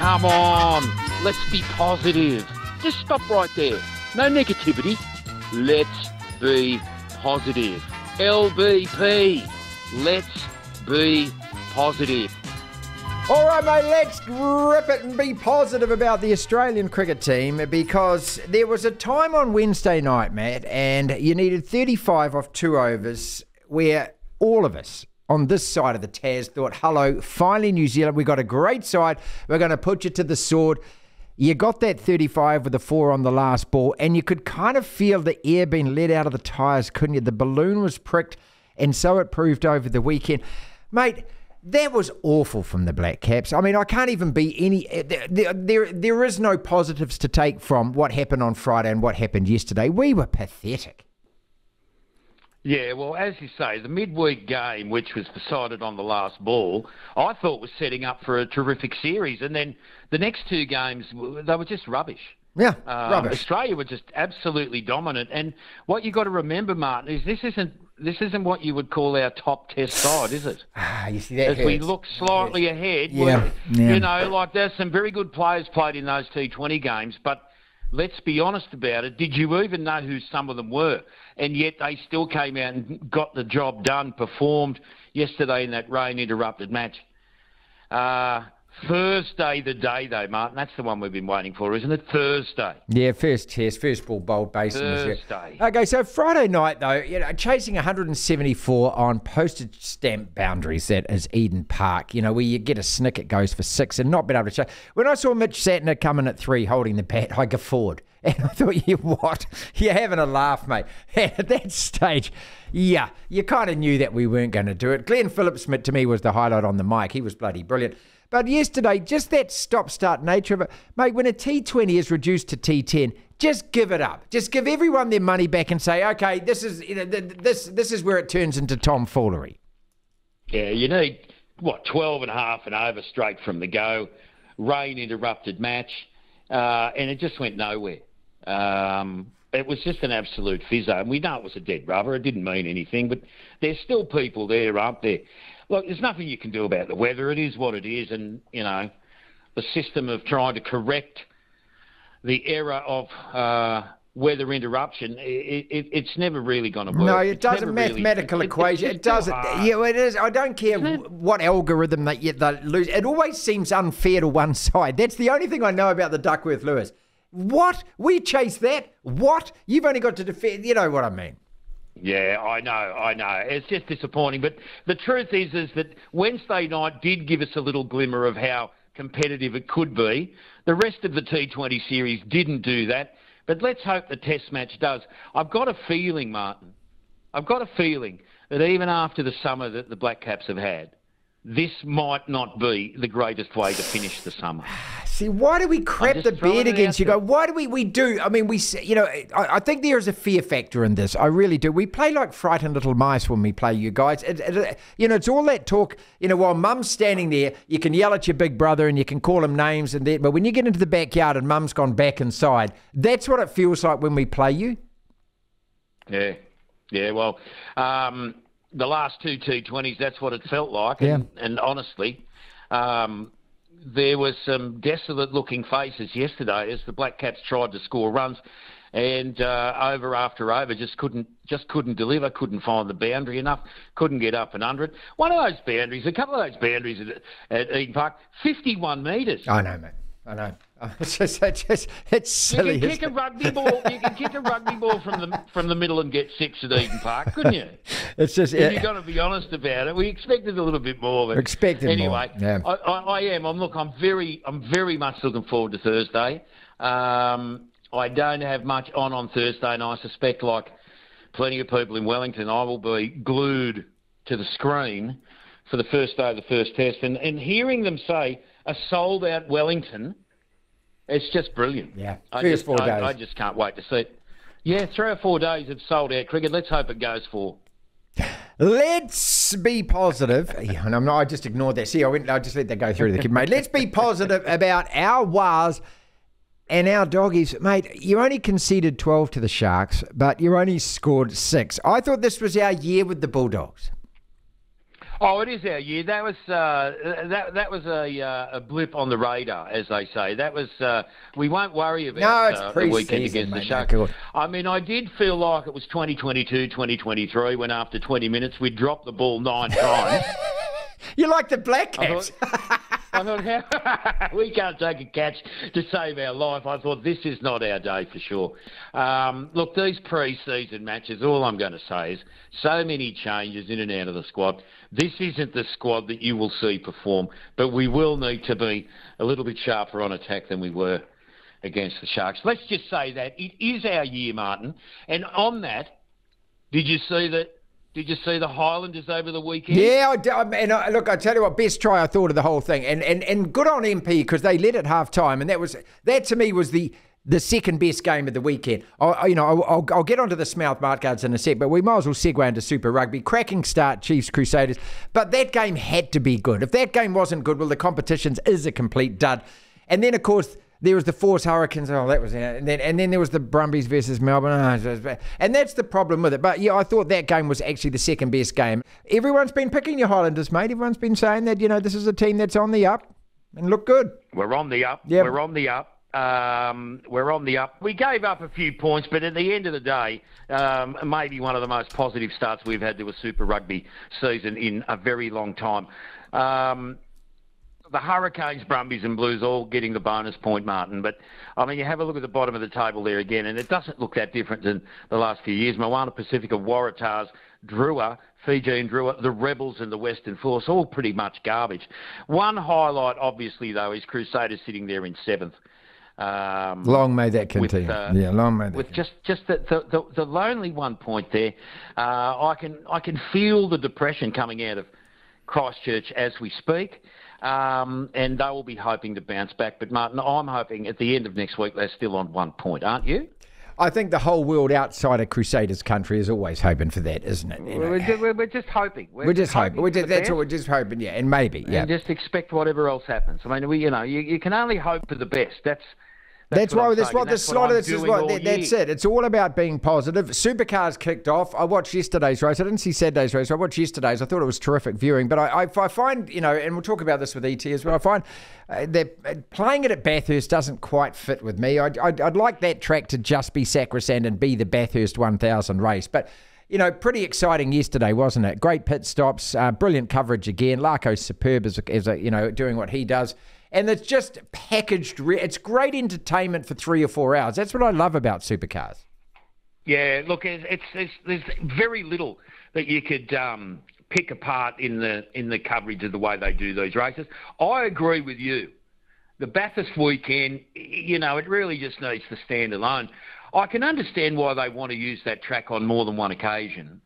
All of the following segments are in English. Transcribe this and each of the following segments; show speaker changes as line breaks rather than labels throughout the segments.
come on. Let's be positive. Just stop right there. No negativity. Let's be positive. LBP. Let's be positive.
All right, mate, let's rip it and be positive about the Australian cricket team, because there was a time on Wednesday night, Matt, and you needed 35 off 2 overs where all of us on this side of the Taz thought, hello, finally New Zealand, we got a great side, we're going to put you to the sword. You got that 35 with a 4 on the last ball, and you could kind of feel the air being let out of the tyres, couldn't you? The balloon was pricked, and so it proved over the weekend. Mate, that was awful from the Black Caps. I mean, I can't even be any... There is no positives to take from what happened on Friday and what happened yesterday. We were pathetic.
Yeah, well, as you say, the midweek game, which was decided on the last ball, I thought was setting up for a terrific series. And then the next 2 games, they were just rubbish.
Yeah, rubbish.
Australia were just absolutely dominant. And what you got to remember, Martin, is this isn't what you would call our top test side, is it?
You see, that
As
hurts.
we look slightly ahead,
yeah.
You know, like there's some very good players played in those T20 games, but let's be honest about it. Did you even know who some of them were? And yet they still came out and got the job done, performed yesterday in that rain-interrupted match. Thursday the day, though, Martin. That's the one we've been waiting for, isn't it? Thursday.
Yeah, first test, first ball bowled basin.
Thursday.
Okay, so Friday night, though, you know, chasing 174 on postage stamp boundaries, that is Eden Park, you know, where you get a snick, it goes for 6, and not been able to show. When I saw Mitch Sattner coming at 3 holding the bat, I guffawed. And I thought, you what? You're having a laugh, mate. At that stage, yeah, you kind of knew that we weren't going to do it. Glenn Phillips, to me, was the highlight on the mic. He was bloody brilliant. But yesterday, just that stop-start nature of it, mate, when a T20 is reduced to T10, just give it up. Just give everyone their money back and say, okay, this is, you know, this is where it turns into tomfoolery.
Yeah, you need, 12 and a half and over straight from the go, rain-interrupted match, and it just went nowhere. It was just an absolute fizzo, and we know it was a dead rubber. It didn't mean anything, but there's still people there, aren't there? Look, there's nothing you can do about the weather. It is what it is, and, you know, the system of trying to correct the error of weather interruption, it's never really going to work.
No, it does a mathematical equation. It doesn't. Yeah, it is. I don't care what algorithm they lose. It always seems unfair to one side. That's the only thing I know about the Duckworth-Lewis. What? We chase that? What? You've only got to defend. You know what I mean.
Yeah, I know. It's just disappointing. But the truth is that Wednesday night did give us a little glimmer of how competitive it could be. The rest of the T20 series didn't do that. But let's hope the Test match does. I've got a feeling, Martin, that even after the summer that the Black Caps have had, this might not be the greatest way to finish the summer.
See, why do we crap the bed against you guys? Why do we do? I mean, I think there is a fear factor in this. I really do. We play like frightened little mice when we play you guys. It's all that talk, while mum's standing there, you can yell at your big brother and you can call him names and that. But when you get into the backyard and mum's gone back inside, that's what it feels like when we play you.
Yeah, well, the last two T20s, that's what it felt like.
Yeah.
And honestly, there was some desolate-looking faces yesterday as the Black Caps tried to score runs, and over after over just couldn't deliver, couldn't find the boundary enough, couldn't get up and under it. One of those boundaries, a couple of those boundaries at Eden Park, 51 metres.
I know, mate. I know. It's silly.
You can kick a rugby ball. You can kick a rugby ball from the middle and get 6 at Eden Park, couldn't you?
It's just.
If you've got to be honest about it, we expected a little bit more. But anyway,
more. Yeah.
I am. I'm very much looking forward to Thursday. I don't have much on Thursday, and I suspect, like plenty of people in Wellington, I will be glued to the screen for the first day of the first test, and hearing them say a sold-out Wellington, it's just brilliant.
Yeah,
I
4 days.
I just can't wait to see it. Yeah, 3 or 4 days of sold-out cricket. Let's hope it goes 4.
Let's be positive. Yeah, and I just ignored that. See, I just let that go through the kid, mate. Let's be positive about our Wars and our doggies. Mate, you only conceded 12 to the Sharks, but you only scored 6. I thought this was our year with the Bulldogs.
Oh, it is our year. That was that was a blip on the radar, as they say. That was we won't worry about the weekend against the Sharks. I mean, I did feel like it was 2022, 2023 when after 20 minutes we dropped the ball 9 times.
You like the Black Caps?
I thought, we can't take a catch to save our life. I thought, this is not our day for sure. Look, these pre-season matches, all I'm going to say is so many changes in and out of the squad. This isn't the squad that you will see perform, but we will need to be a little bit sharper on attack than we were against the Sharks. Let's just say that it is our year, Martin. And on that, did you see the Highlanders over the weekend?
Yeah, I did. And look, I tell you what, best try I thought of the whole thing. And good on MP because they led at half time. And that to me was the second best game of the weekend. I'll get onto the Smouth Martguards in a sec, but we might as well segue into Super Rugby. Cracking start, Chiefs Crusaders. But that game had to be good. If that game wasn't good, well, the competitions is a complete dud. And then, of course, there was the Force Hurricanes. Oh, that was it. And then there was the Brumbies versus Melbourne. And that's the problem with it. But yeah, I thought that game was actually the second best game. Everyone's been picking your Highlanders, mate. Everyone's been saying that, this is a team that's on the up and look good.
We're on the up.
Yep.
We're on the up. We're on the up. We gave up a few points, but at the end of the day, maybe one of the most positive starts we've had to a Super Rugby season in a very long time. The Hurricanes, Brumbies and Blues all getting the bonus point, Martin. But, I mean, you have a look at the bottom of the table there again, and it doesn't look that different than the last few years. Moana Pacifica, Waratahs, Drua, Fiji and Drua, the Rebels and the Western Force, all pretty much garbage. One highlight, obviously, though, is Crusaders sitting there in 7th.
Long may that continue. Long may that.
With just the lonely 1 point there, I can feel the depression coming out of Christchurch as we speak. And they will be hoping to bounce back. But, Martin, I'm hoping at the end of next week they're still on 1 point, aren't you?
I think the whole world outside of Crusaders country is always hoping for that, isn't it?
We're just hoping.
We're just hoping. That's what we're just hoping, yeah. And maybe, yeah.
And just expect whatever else happens. I mean, you can only hope for the best. That's
That's what the slot is. That's it. It's all about being positive. Supercars kicked off. I watched yesterday's race. I didn't see Saturday's race. I watched yesterday's. I thought it was terrific viewing. But I find, and we'll talk about this with ET as well, I find that playing it at Bathurst doesn't quite fit with me. I'd like that track to just be sacrosanct and be the Bathurst 1000 race. But, pretty exciting yesterday, wasn't it? Great pit stops, brilliant coverage again. Larko's superb as doing what he does. And it's just packaged. It's great entertainment for 3 or 4 hours. That's what I love about supercars.
Yeah, look, there's very little that you could pick apart in the coverage of the way they do these races. I agree with you. The Bathurst weekend, it really just needs to stand alone. I can understand why they want to use that track on more than one occasion,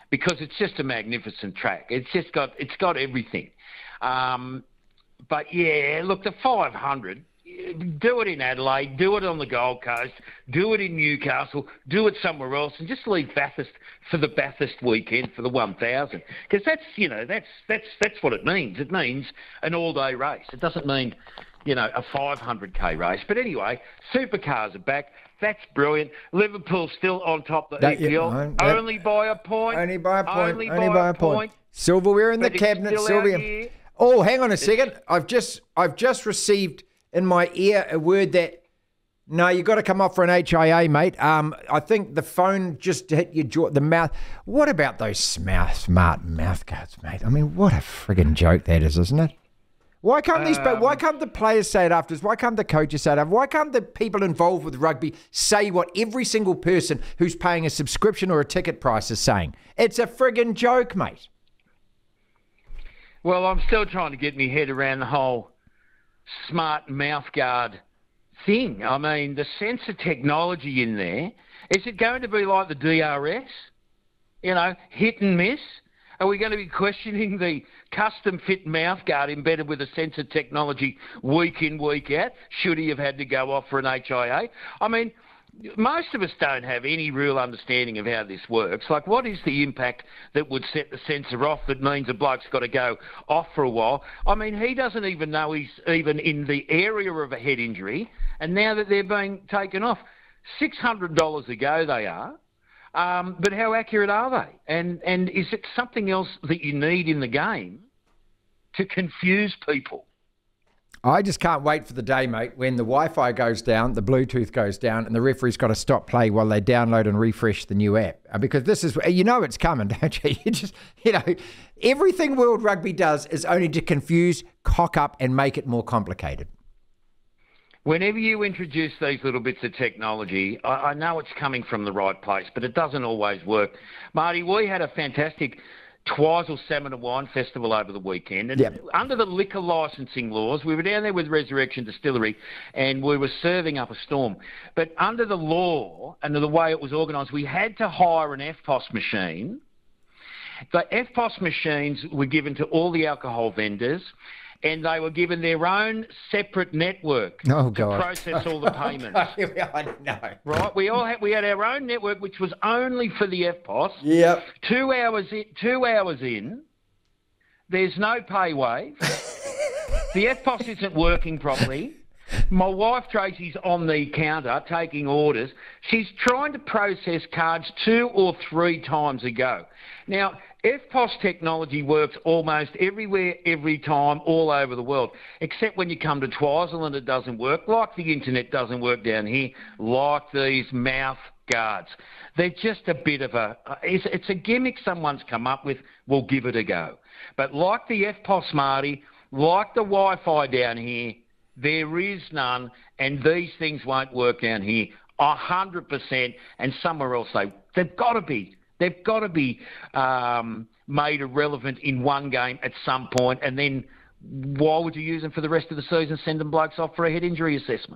because it's just a magnificent track. It's got everything. But, yeah, look, the 500, do it in Adelaide, do it on the Gold Coast, do it in Newcastle, do it somewhere else, and just leave Bathurst for the Bathurst weekend for the 1,000. Because that's what it means. It means an all-day race. It doesn't mean, a 500K race. But anyway, supercars are back. That's brilliant. Liverpool's still on top of the EPL. Only by a point.
Only by a point. Only by a point. Silverware in the cabinet. Silverware. Oh, hang on a second. I've just received in my ear a word that, no, you've got to come off for an HIA, mate. I think the phone just hit your jaw, the mouth. What about those smart mouth guards, mate? I mean, what a friggin' joke that is, isn't it? Why can't why can't the players say it afterwards? Why can't the coaches say it afterwards? Why can't the people involved with rugby say what every single person who's paying a subscription or a ticket price is saying? It's a friggin' joke, mate.
Well, I'm still trying to get my head around the whole smart mouthguard thing. I mean, the sensor technology in there, is it going to be like the DRS? Hit and miss? Are we going to be questioning the custom-fit mouthguard embedded with the sensor technology week in, week out? Should he have had to go off for an HIA? I mean, most of us don't have any real understanding of how this works. Like, what is the impact that would set the sensor off that means a bloke's got to go off for a while? I mean, he doesn't even know he's even in the area of a head injury, and now that they're being taken off, $600 a go they are. But how accurate are they? And is it something else that you need in the game to confuse people?
I just can't wait for the day, mate, when the Wi-Fi goes down, the Bluetooth goes down, and the referee's got to stop play while they download and refresh the new app. Because this is, it's coming, don't you? Everything World Rugby does is only to confuse, cock up, and make it more complicated.
Whenever you introduce these little bits of technology, I know it's coming from the right place, but it doesn't always work. Marty, we had a fantastic Twizel Salmon and Wine Festival over the weekend. And under the liquor licensing laws, we were down there with Resurrection Distillery and we were serving up a storm. But under the law, under the way it was organised, we had to hire an FPOS machine. The FPOS machines were given to all the alcohol vendors, and they were given their own separate network to process all the payments.
I know.
Right? We had our own network, which was only for the FPOS.
Yep.
2 hours in, there's no pay wave. The FPOS isn't working properly. My wife Tracy's on the counter taking orders. She's trying to process cards 2 or 3 times a go. Now, FPOS technology works almost everywhere, every time, all over the world, except when you come to Twizel and it doesn't work, like the internet doesn't work down here, like these mouth guards. They're just a bit of it's a gimmick someone's come up with. We'll give it a go. But like the FPOS, Marty, like the Wi-Fi down here, there is none, and these things won't work down here 100%, and somewhere else they've got to be. They've got to be made irrelevant in one game at some point, and then why would you use them for the rest of the season? Send them blokes off for a head injury assessment.